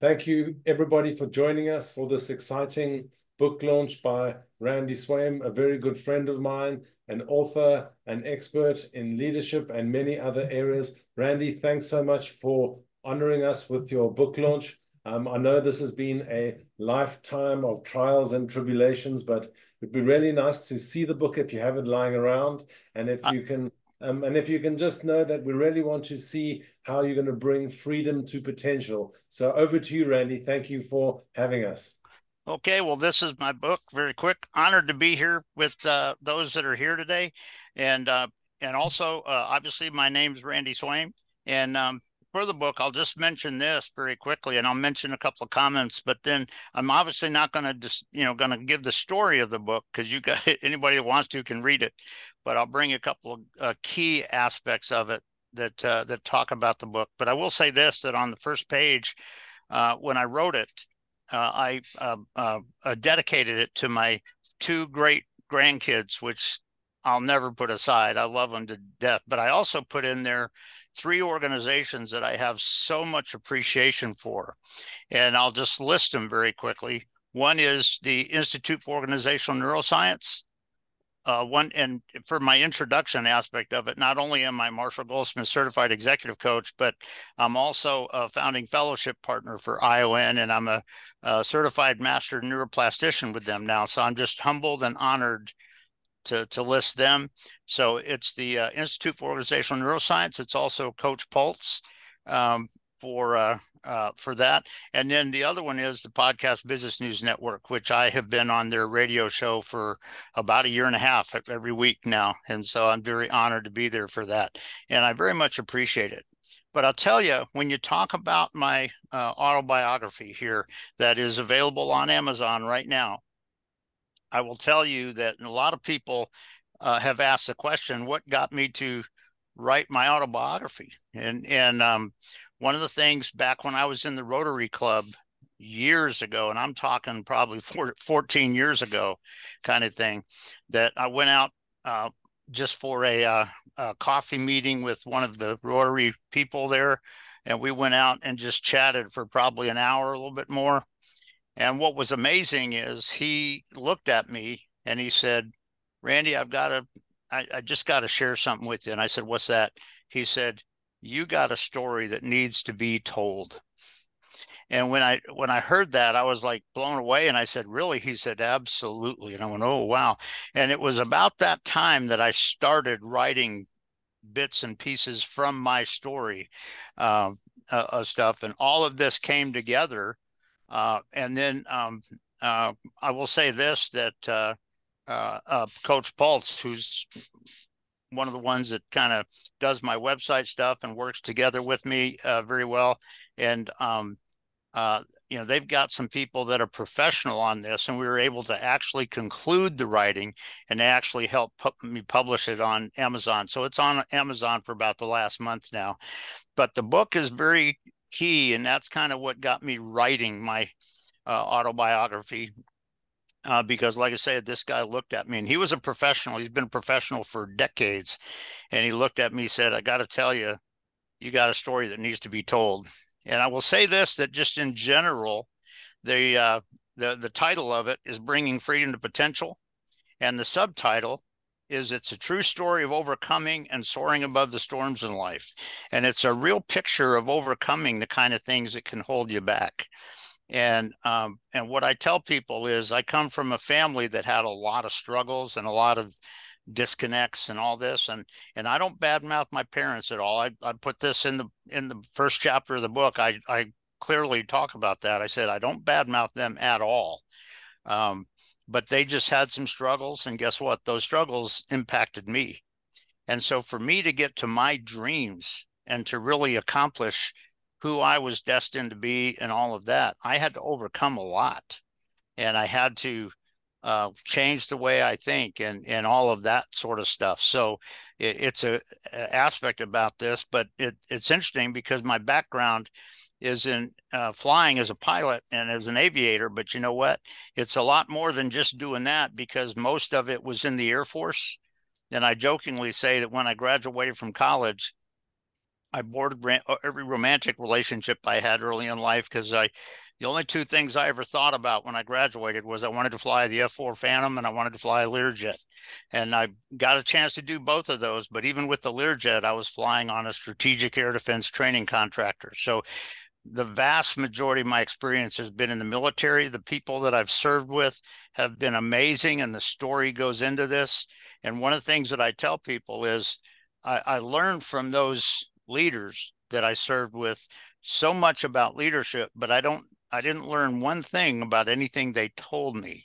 Thank you, everybody, for joining us for this exciting book launch by Randy Swaim, a very good friend of mine, an author, an expert in leadership and many other areas. Randy, thanks so much for honoring us with your book launch. I know this has been a lifetime of trials and tribulations, but it'd be really nice to see the book if you have it lying around, and if Uh, you can and if you can just know that we really want to see how you're going to bring freedom to potential. So over to you, Randy. Thank you for having us. okay, well, this is my book. Very quick. Honored to be here with those that are here today, and uh, and also obviously my name's Randy Swaim, and for the book, I'll just mention this very quickly, and I'll mention a couple of comments. But then I'm obviously not going to just going to give the story of the book because you got anybody that wants to can read it. But I'll bring a couple of key aspects of it that talk about the book. But I will say this: that on the first page, when I wrote it. I dedicated it to my two great grandkids, which I'll never put aside. I love them to death. But I also put in there three organizations that I have so much appreciation for. And I'll just list them very quickly. One is the Institute for Organizational Neuroscience. One, and for my introduction aspect of it, not only am I Marshall Goldsmith certified executive coach, but I'm also a founding fellowship partner for ION, and I'm a certified master neuroplastician with them now. So I'm just humbled and honored to list them. So it's the Institute for Organizational Neuroscience. It's also Coach Pulse, um, for that. And then the other one is the Podcast Business News Network, which I have been on their radio show for about a year and a half every week now. And so I'm very honored to be there for that. And I very much appreciate it. But I'll tell you, when you talk about my autobiography here that is available on Amazon right now, I will tell you that a lot of people have asked the question, what got me to write my autobiography? And one of the things back when I was in the Rotary Club years ago, and I'm talking probably 14 years ago kind of thing, that I went out just for a coffee meeting with one of the Rotary people there. And we went out and just chatted for probably an hour, a little bit more. And what was amazing is he looked at me and he said, Randy, I just got to share something with you. And I said, what's that? He said, you got a story that needs to be told. And when I heard that, I was like blown away. And I said, really? He said, absolutely. And I went, oh, wow. And it was about that time that I started writing bits and pieces from my story stuff. And all of this came together. And then I will say this, that Coach Pulse, who's one of the ones that kind of does my website stuff and works together with me very well. And, they've got some people that are professional on this, and we were able to actually conclude the writing and they actually help me publish it on Amazon. So it's on Amazon for about the last month now. But the book is very key, and that's kind of what got me writing my autobiography. Because, like I said, this guy looked at me, and he was a professional. He's been a professional for decades, and he looked at me, and said, "I got to tell you, you got a story that needs to be told." And I will say this: that just in general, the title of it is "Bringing Freedom to Potential," and the subtitle is "It's a True Story of Overcoming and Soaring Above the Storms in Life." And it's a real picture of overcoming the kind of things that can hold you back. And what I tell people is I come from a family that had a lot of struggles and a lot of disconnects and all this, and I don't badmouth my parents at all. I put this in the first chapter of the book. I clearly talk about that. I said I don't badmouth them at all. But they just had some struggles, and guess what? Those struggles impacted me. And so for me to get to my dreams and to really accomplish who I was destined to be and all of that, I had to overcome a lot. And I had to change the way I think and all of that sort of stuff. So it's a aspect about this, but it's interesting because my background is in flying as a pilot and as an aviator. But you know what? It's a lot more than just doing that, because most of it was in the Air Force. And I jokingly say that when I graduated from college, I boarded every romantic relationship I had early in life because the only two things I ever thought about when I graduated was I wanted to fly the F-4 Phantom and I wanted to fly a Learjet. And I got a chance to do both of those. But even with the Learjet, I was flying on a strategic air defense training contractor. So the vast majority of my experience has been in the military. The people that I've served with have been amazing, and the story goes into this. And one of the things that I tell people is I learned from those leaders that I served with so much about leadership, but I didn't learn one thing about anything they told me.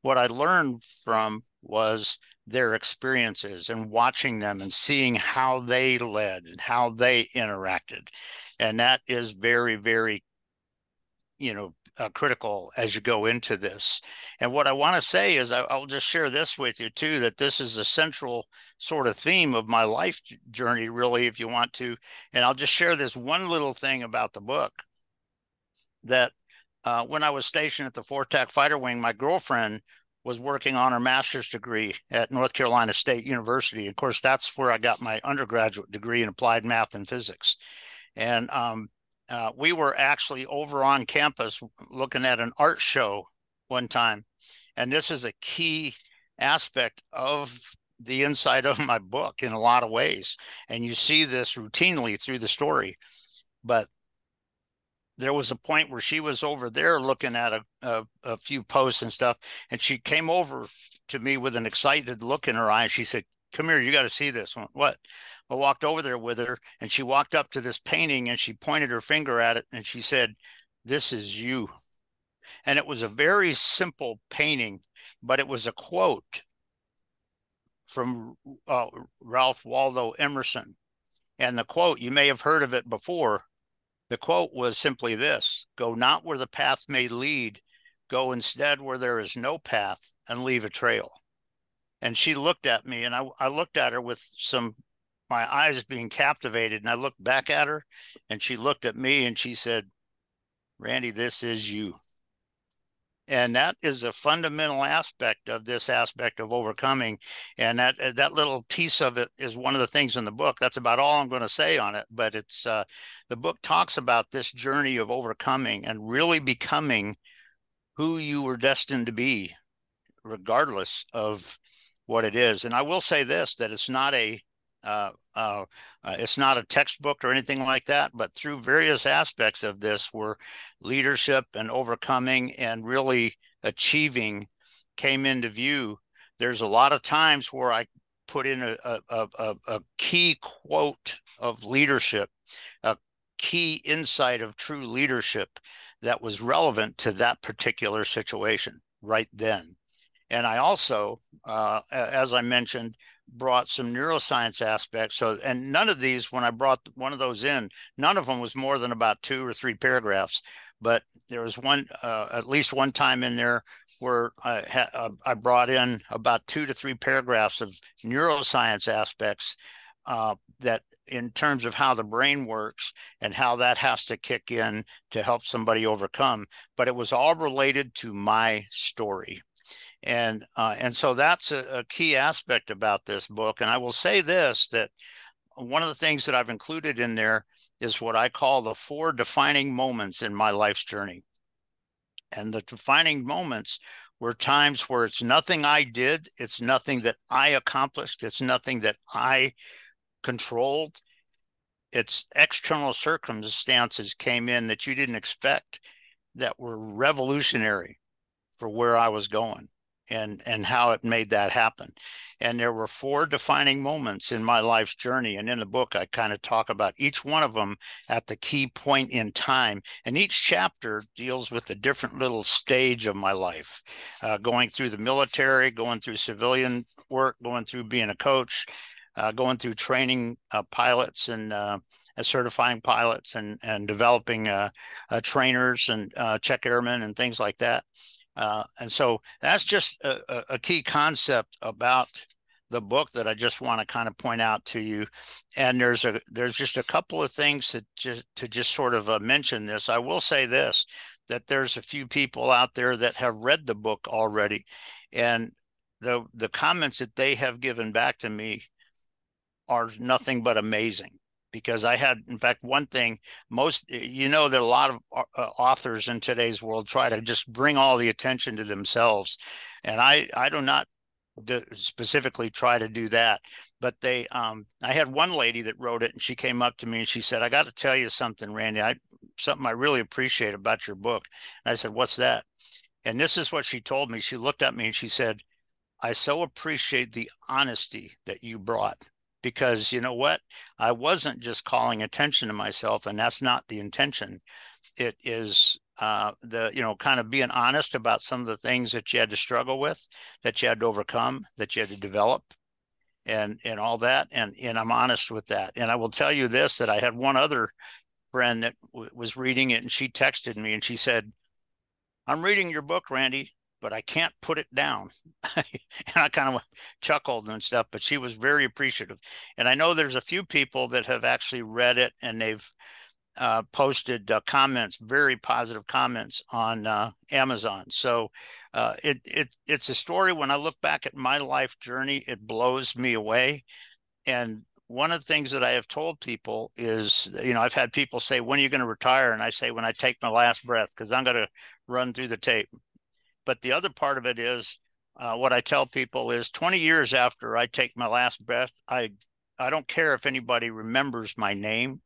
What I learned from was their experiences and watching them and seeing how they led and how they interacted. And that is very, very, critical as you go into this. And what I want to say is I'll just share this with you too, that this is a central sort of theme of my life journey, really, if you want to. And I'll just share this one little thing about the book that when I was stationed at the 4TAC Fighter Wing, my girlfriend was working on her master's degree at North Carolina State University. Of course, that's where I got my undergraduate degree in applied math and physics. And we were actually over on campus looking at an art show one time. And this is a key aspect of the inside of my book in a lot of ways. And you see this routinely through the story. But there was a point where she was over there looking at a few posts and stuff, and she came over to me with an excited look in her eye. She said, "Come here, you got to see this." I went, "What?" I walked over there with her, and she walked up to this painting, and she pointed her finger at it, and she said, "This is you." And it was a very simple painting, but it was a quote from Ralph Waldo Emerson. And the quote, you may have heard of it before. The quote was simply this: "Go not where the path may lead, go instead where there is no path, and leave a trail." And she looked at me, and I looked at her with my eyes being captivated. And I looked back at her, and she looked at me, and she said, "Randy, this is you." And that is a fundamental aspect of this aspect of overcoming. And that little piece of it is one of the things in the book. That's about all I'm going to say on it. But it's the book talks about this journey of overcoming and really becoming who you were destined to be, regardless of what it is. And I will say this, that it's not a textbook or anything like that, but through various aspects of this where leadership and overcoming and really achieving came into view, there's a lot of times where I put in a key quote of leadership, a key insight of true leadership that was relevant to that particular situation right then. And I also, as I mentioned, brought some neuroscience aspects. So, and none of these, when I brought one of those in, none of them was more than about 2 or 3 paragraphs. But there was one, at least one time in there where I brought in about 2 to 3 paragraphs of neuroscience aspects that in terms of how the brain works and how that has to kick in to help somebody overcome. But it was all related to my story. And so that's a key aspect about this book. And I will say this, that one of the things that I've included in there is what I call the 4 defining moments in my life's journey. And the defining moments were times where it's nothing I did, it's nothing that I accomplished, it's nothing that I controlled. It's external circumstances came in that you didn't expect that were revolutionary for where I was going and how it made that happen. And there were 4 defining moments in my life's journey. And in the book, I kind of talk about each one of them at the key point in time. And each chapter deals with a different little stage of my life, going through the military, going through civilian work, going through being a coach, going through training pilots and certifying pilots and developing trainers and check airmen and things like that. And so that's just a key concept about the book that I just want to kind of point out to you. And there's just a couple of things that just sort of mention this. I will say this, that there's a few people out there that have read the book already, and the comments that they have given back to me are nothing but amazing. because I had, in fact, one thing, that a lot of authors in today's world try to just bring all the attention to themselves. And I do not specifically try to do that. But I had one lady that wrote it, and she came up to me and she said, "I got to tell you something, Randy, something I really appreciate about your book." And I said, "What's that?" And this is what she told me. She looked at me and she said, "I so appreciate the honesty that you brought, because you know what? I wasn't just calling attention to myself, and that's not the intention. It is kind of being honest about some of the things that you had to struggle with, that you had to overcome, that you had to develop, and all that. And I'm honest with that. And I will tell you this, that I had one other friend that was reading it, and she texted me and she said, "I'm reading your book, Randy, but I can't put it down." And I kind of chuckled and stuff, but she was very appreciative. And I know there's a few people that have actually read it, and they've posted comments, very positive comments on Amazon. So it's a story. When I look back at my life journey, it blows me away. And one of the things that I have told people is, I've had people say, "When are you going to retire?" And I say, "When I take my last breath," because I'm going to run through the tape. But the other part of it is, what I tell people is 20 years after I take my last breath, I don't care if anybody remembers my name,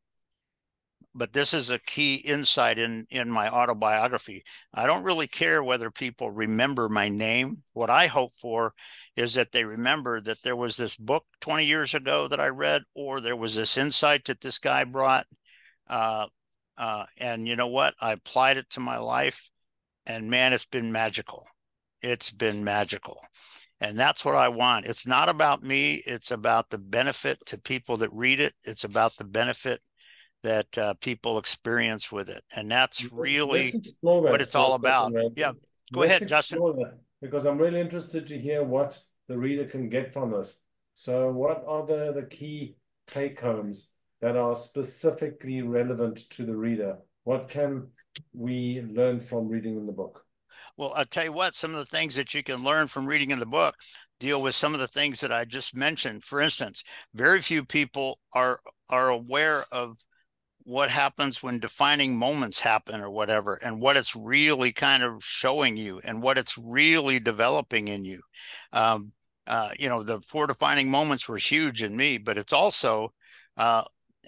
but this is a key insight in my autobiography. I don't really care whether people remember my name. What I hope for is that they remember that there was this book 20 years ago that I read, or there was this insight that this guy brought. And you know what? I applied it to my life, and man, it's been magical. It's been magical. And that's what I want. It's not about me. It's about the benefit to people that read it. It's about the benefit that people experience with it. And that's really what it's all about. Yeah. Go Let's ahead, Justin. explore that, because I'm really interested to hear what the reader can get from this. So what are the key take homes that are specifically relevant to the reader? What can we learn from reading in the book? Well, I'll tell you what, some of the things that you can learn from reading in the book deal with some of the things that I just mentioned. For instance, very few people are aware of what happens when defining moments happen or whatever, and what it's really kind of showing you and what it's really developing in you. The 4 defining moments were huge in me, but it's also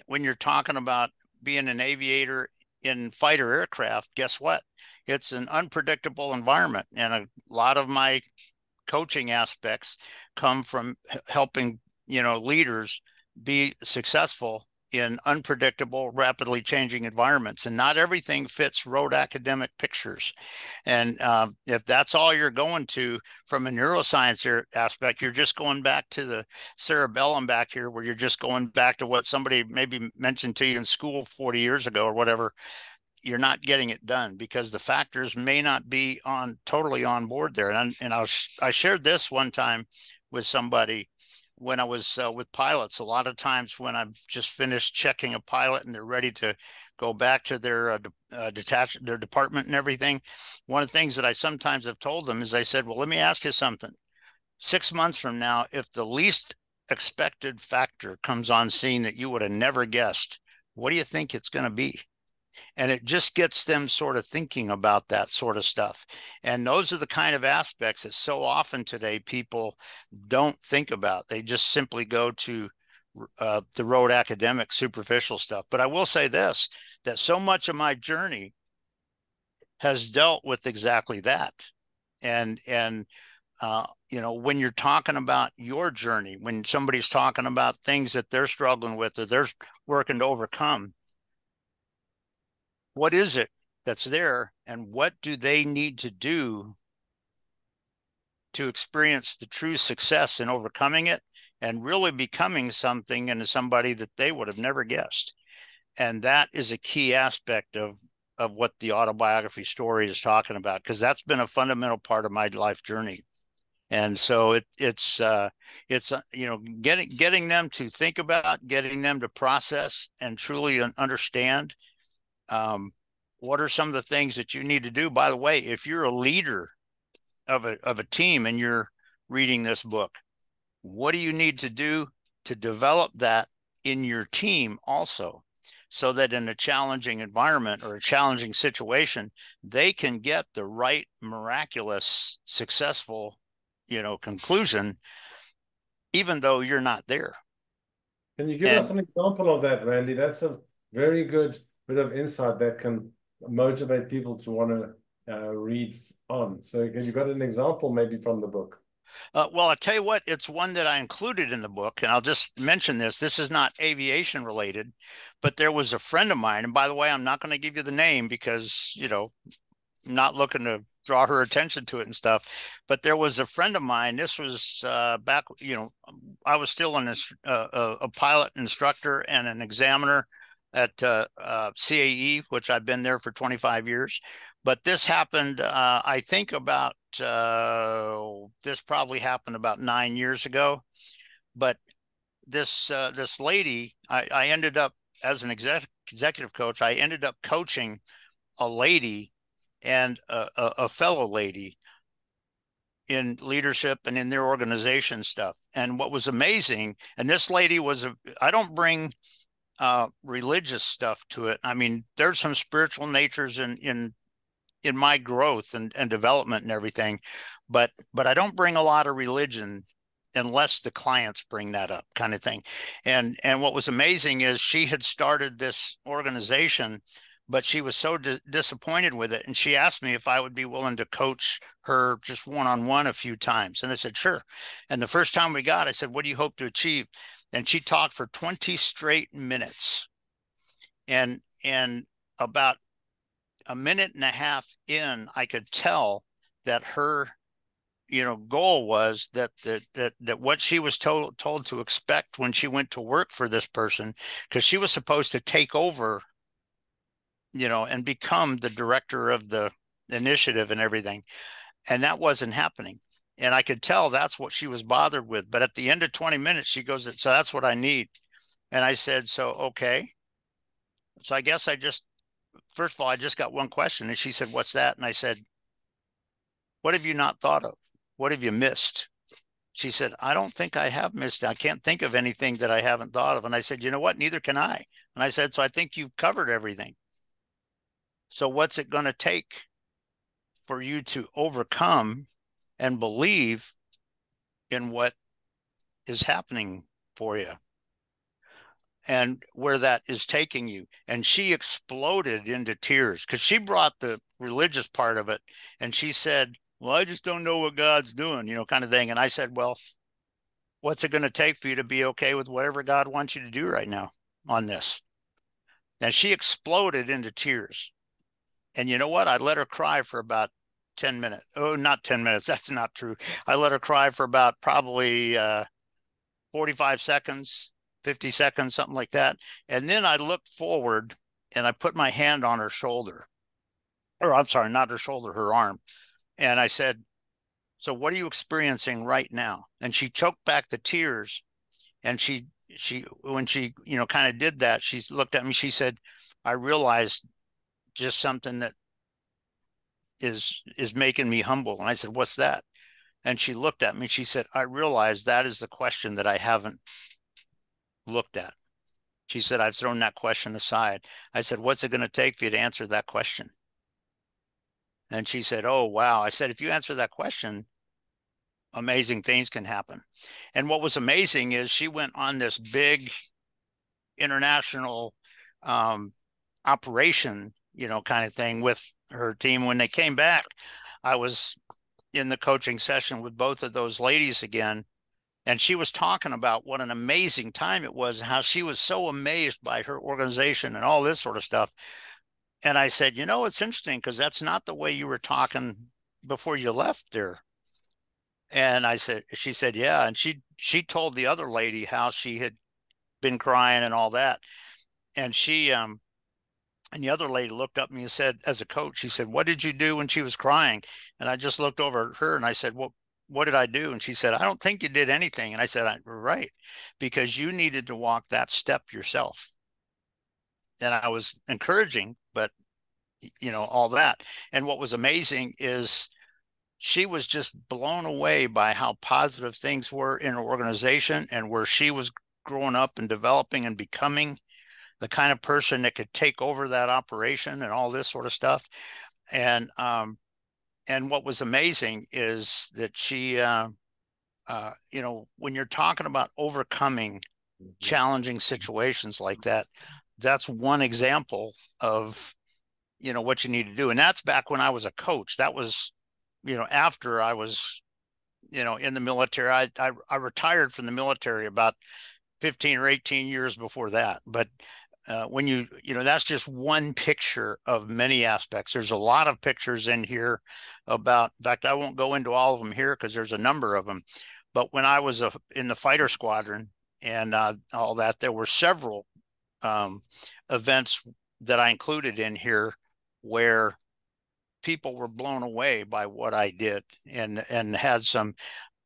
when you're talking about being an aviator in fighter aircraft, guess what? It's an unpredictable environment. And a lot of my coaching aspects come from helping, leaders be successful in unpredictable, rapidly changing environments. And not everything fits rote academic pictures. And if that's all you're going to from a neuroscience aspect, you're just going back to the cerebellum back here, where you're just going back to what somebody maybe mentioned to you in school 40 years ago or whatever. You're not getting it done because the factors may not be totally on board there. And I shared this one time with somebody when I was with pilots. A lot of times when I've just finished checking a pilot and they're ready to go back to their their department and everything, one of the things that I sometimes have told them is, I said, "Well, let me ask you something. 6 months from now, if the least expected factor comes on scene that you would have never guessed, what do you think it's going to be?" And it just gets them sort of thinking about that sort of stuff. And those are the kind of aspects that so often today people don't think about. They just simply go to the road academic superficial stuff. But I will say this, that so much of my journey has dealt with exactly that. And when you're talking about your journey, when somebody's talking about things that they're struggling with or they're working to overcome, what is it that's there, and what do they need to do to experience the true success in overcoming it and really becoming something into somebody that they would have never guessed? And that is a key aspect of what the autobiography story is talking about, because that's been a fundamental part of my life journey. And so it's getting them to think about, getting them to process and truly understand what are some of the things that you need to do. By the way, if you're a leader of a team and you're reading this book, what do you need to do to develop that in your team also, so that in a challenging environment or a challenging situation, they can get the right miraculous, successful, conclusion, even though you're not there. Can you give us And an example of that, Randy? That's a very good bit of insight that can motivate people to want to read on. So, have you got an example maybe from the book? well, I'll tell you what, it's one that I included in the book, and I'll just mention this. This is not aviation related, but there was a friend of mine, and by the way, I'm not going to give you the name because, I'm not looking to draw her attention to it and stuff. But there was a friend of mine. This was back, I was still a pilot instructor and an examiner at CAE, which I've been there for 25 years. But this happened, I think this probably happened about 9 years ago. But this lady, I ended up as an executive coach. I ended up coaching a lady and a fellow lady in leadership and in their organization stuff. And what was amazing, and this lady I don't bring religious stuff to it. I mean, there's some spiritual natures in my growth and development and everything, but I don't bring a lot of religion unless the clients bring that up, kind of thing. And what was amazing is she had started this organization, but she was so disappointed with it, and she asked me if I would be willing to coach her just one-on-one a few times, and I said sure. And the first time I said, what do you hope to achieve? And she talked for 20 straight minutes, and about a minute and a half in, I could tell that her goal was that what she was told to expect when she went to work for this person, because she was supposed to take over, and become the director of the initiative and everything, and that wasn't happening. And I could tell that's what she was bothered with. But at the end of 20 minutes, she goes, so that's what I need. And I said, so okay, so I guess first of all, I just got one question. And she said, what's that? And I said, what have you not thought of? What have you missed? She said, I don't think I have missed. I can't think of anything that I haven't thought of. And I said, you know what? Neither can I. And I said, so I think you've covered everything. So what's it going to take for you to overcome and believe in what is happening for you and where that is taking you? And she exploded into tears because she brought the religious part of it. And she said, well, I just don't know what God's doing, kind of thing. And I said, well, what's it going to take for you to be okay with whatever God wants you to do right now on this? And she exploded into tears. And you know what? I let her cry for about 10 minutes. Oh, not 10 minutes. That's not true. I let her cry for about probably 45 seconds, 50 seconds, something like that. And then I looked forward and I put my hand on her shoulder. Or I'm sorry, not her shoulder, her arm. And I said, so what are you experiencing right now? And she choked back the tears. And when she, kind of did that, she looked at me, she said, I realized just something that is making me humble. And I said, what's that? And she looked at me, she said, I realized that is the question that I haven't looked at. She said, I've thrown that question aside. I said, what's it going to take for you to answer that question? And she said, oh, wow. I said, if you answer that question, amazing things can happen. And what was amazing is she went on this big international operation, kind of thing with her team. When they came back, I was in the coaching session with both of those ladies again. And she was talking about what an amazing time it was, and how she was so amazed by her organization and all this sort of stuff. And I said, it's interesting because that's not the way you were talking before you left there. And she said, yeah. And she told the other lady how she had been crying and all that. And and the other lady looked up at me and said, as a coach, she said, what did you do when she was crying? And I just looked over at her and I said, well, what did I do? And she said, I don't think you did anything. And I said, right, because you needed to walk that step yourself. And I was encouraging, but all that. And what was amazing is she was just blown away by how positive things were in her organization and where she was growing up and developing and becoming the kind of person that could take over that operation and all this sort of stuff. And what was amazing is that she, you know, when you're talking about overcoming challenging situations like that, that's one example of, you know, what you need to do. And that's back when I was a coach. That was, you know, after I was, you know, in the military. I retired from the military about 15 or 18 years before that. But when you know, that's just one picture of many aspects. There's a lot of pictures in here about, in fact, I won't go into all of them here because there's a number of them. But when I was in the fighter squadron and all that, there were several events that I included in here where people were blown away by what I did, and had some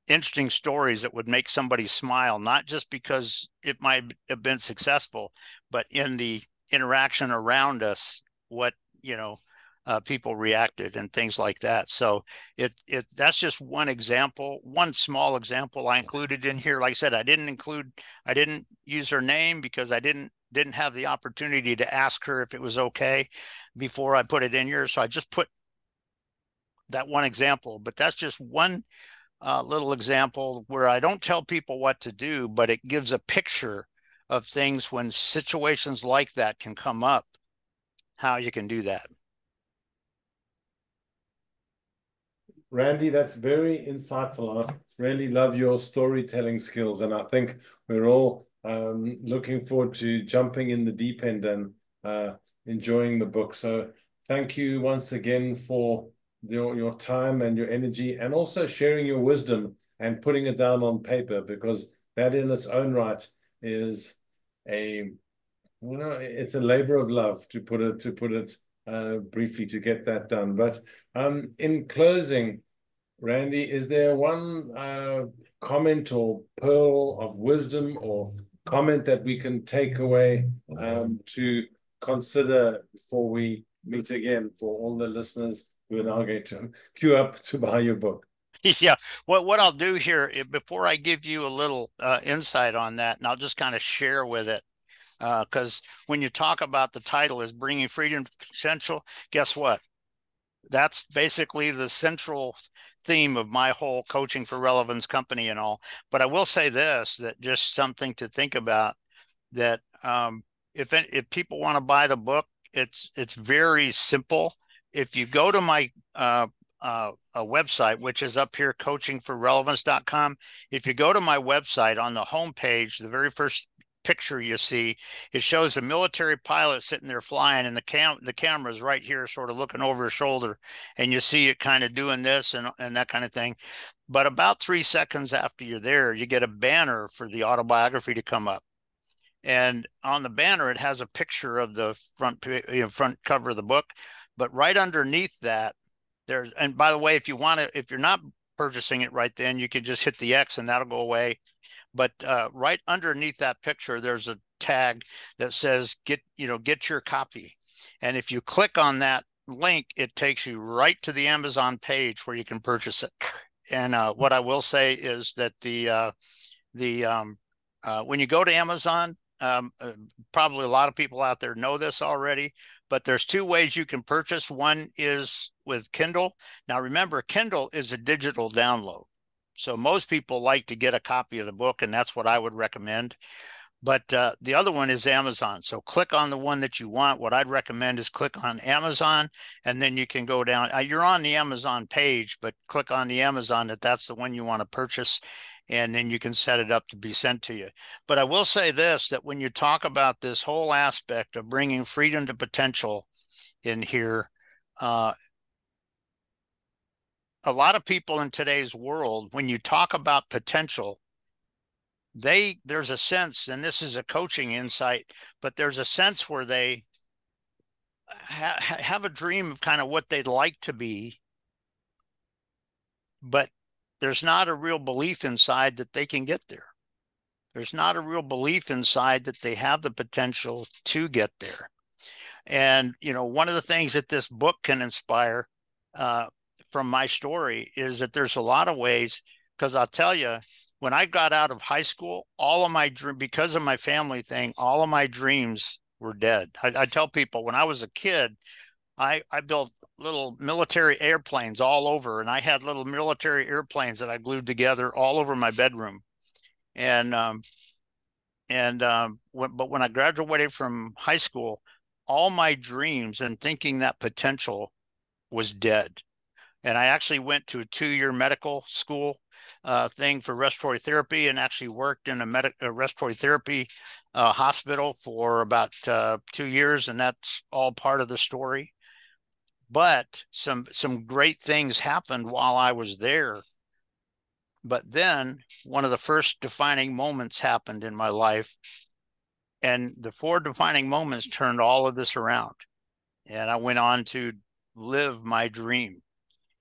interesting stories that would make somebody smile, not just because it might have been successful, but in the interaction around us, what, you know, people reacted and things like that. So that's just one example, one small example I included in here. Like I said, I didn't use her name because I didn't have the opportunity to ask her if it was okay before I put it in here. So I just put that one example, but that's just one little example where I don't tell people what to do, but it gives a picture of things when situations like that can come up, how you can do that. Randy, that's very insightful. I really love your storytelling skills, and I think we're all looking forward to jumping in the deep end and enjoying the book. So thank you once again for your time and your energy, and also sharing your wisdom and putting it down on paper, because that in its own right is it's a labor of love, to put it briefly, to get that done. But in closing, Randy, is there one comment or pearl of wisdom or comment that we can take away to consider before we meet again, for all the listeners who are now going to queue up to buy your book? Yeah, what I'll do here before I give you a little insight on that, and I'll just kind of share with it, because when you talk about the title is Bringing Freedom to Potential, guess what? That's basically the central theme of my whole Coaching for Relevance company and all. But I will say this, that just something to think about, that if people want to buy the book, it's very simple. If you go to my a website, which is up here, coachingforrelevance.com. If you go to my website, on the homepage, the very first picture you see, it shows a military pilot sitting there flying, and the camera's right here, sort of looking over his shoulder, and you see it kind of doing this and that kind of thing. But about 3 seconds after you're there, you get a banner for the autobiography to come up. And on the banner, it has a picture of the front cover of the book. But right underneath that, and by the way, if you're not purchasing it right then, you can just hit the X and that'll go away. But right underneath that picture, there's a tag that says get your copy. And if you click on that link, it takes you right to the Amazon page where you can purchase it. And what I will say is that when you go to Amazon, probably a lot of people out there know this already, but there's 2 ways you can purchase. One is with Kindle. Now, remember, Kindle is a digital download. So most people like to get a copy of the book, and that's what I would recommend. But the other one is Amazon. So click on the one that you want. What I'd recommend is click on Amazon, and then you can go down. You're on the Amazon page, but click on the Amazon that's the one you want to purchase, and then you can set it up to be sent to you. But I will say this, that when you talk about this whole aspect of bringing freedom to potential in here, a lot of people in today's world, when you talk about potential, there's a sense, and this is a coaching insight, but there's a sense where they have a dream of kind of what they'd like to be, but there's not a real belief inside that they can get there. There's not a real belief inside that they have the potential to get there. And, one of the things that this book can inspire from my story is that there's a lot of ways, because I'll tell you, when I got out of high school, because of my family thing, all of my dreams were dead. I tell people when I was a kid, I built little military airplanes all over, and I had little military airplanes that I glued together all over my bedroom. And but when I graduated from high school, all my dreams and thinking that potential was dead. And I actually went to a 2-year medical school thing for respiratory therapy, and actually worked in a respiratory therapy hospital for about 2 years, and that's all part of the story. But some great things happened while I was there. But then one of the first defining moments happened in my life, and the 4 defining moments turned all of this around. And I went on to live my dream.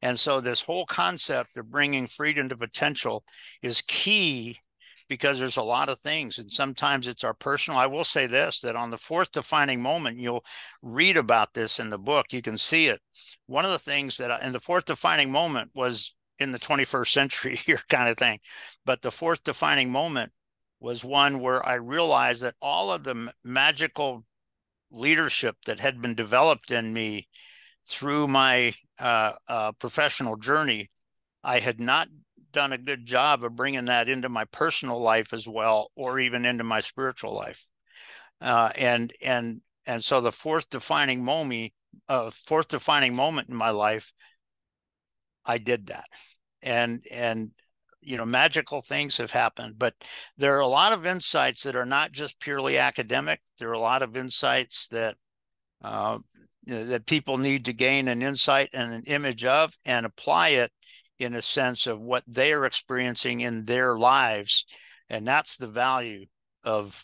And so this whole concept of bringing freedom to potential is key, because there's a lot of things. And sometimes it's our personal. I will say this, that on the 4th defining moment, you'll read about this in the book. You can see it. One of the things that, and the 4th defining moment was in the 21st century here kind of thing. But the 4th defining moment was one where I realized that all of the magical leadership that had been developed in me through my professional journey, I had not done a good job of bringing that into my personal life as well, or even into my spiritual life. And so the 4th defining moment, in my life, I did that, and magical things have happened. But there are a lot of insights that are not just purely academic. There are a lot of insights that that people need to gain an insight and an image of, and apply it in a sense of what they are experiencing in their lives. And that's the value of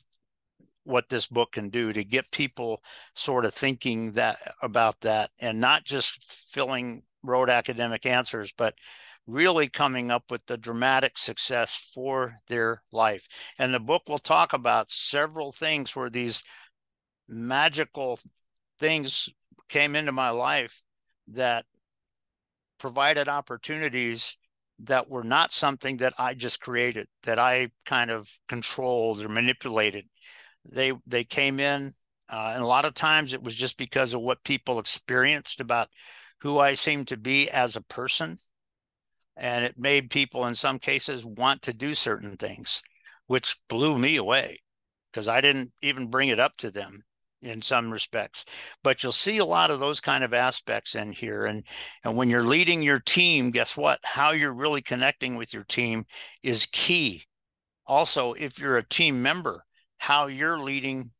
what this book can do, to get people sort of thinking about that, and not just filling rote academic answers, but really coming up with the dramatic success for their life. And the book will talk about several things where these magical things came into my life that provided opportunities that were not something that I just created, that I kind of controlled or manipulated. They came in, and a lot of times it was just because of what people experienced about who I seemed to be as a person. And it made people in some cases want to do certain things, which blew me away, because I didn't even bring it up to them in some respects. But you'll see a lot of those kind of aspects in here. And when you're leading your team, guess what? How you're really connecting with your team is key. Also, if you're a team member, how you're leading,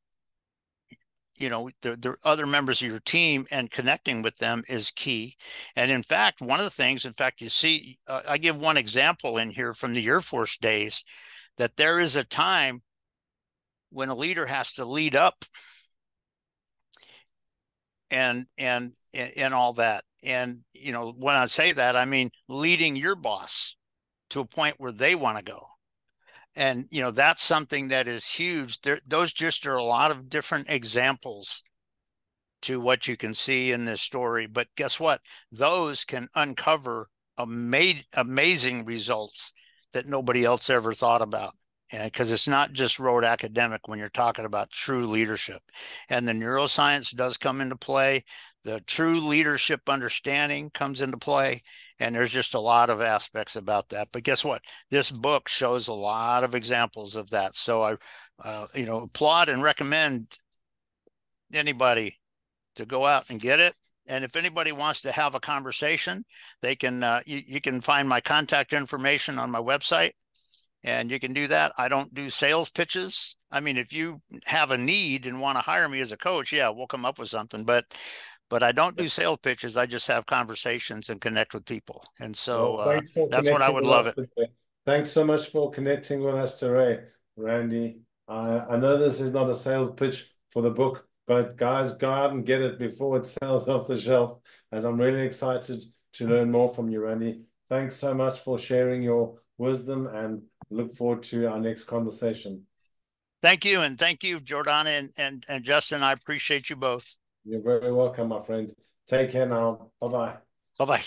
the other members of your team and connecting with them is key. And in fact, one of the things, you see, I give one example in here from the Air Force days, that there is a time when a leader has to lead up and all that. And, when I say that, I mean leading your boss to a point where they want to go. And, that's something that is huge. Those just are a lot of different examples to what you can see in this story. But guess what? Those can uncover amazing results that nobody else ever thought about. And because it's not just rote academic when you're talking about true leadership. And the neuroscience does come into play. The true leadership understanding comes into play. And there's just a lot of aspects about that. But guess what? This book shows a lot of examples of that. So I, applaud and recommend anybody to go out and get it. And if anybody wants to have a conversation, they can, you can find my contact information on my website, and you can do that. I don't do sales pitches. I mean, if you have a need and want to hire me as a coach, yeah, we'll come up with something. But I don't do sales pitches. I just have conversations and connect with people. And so thanks for that's what I connecting would with love us it. today. Thanks so much for connecting with us today, Randy. I know this is not a sales pitch for the book, but guys, go out and get it before it sells off the shelf, as I'm really excited to learn more from you, Randy. Thanks so much for sharing your wisdom, and look forward to our next conversation. Thank you. And thank you, Jordana and Justin. I appreciate you both. You're very welcome, my friend. Take care now. Bye-bye. Bye-bye.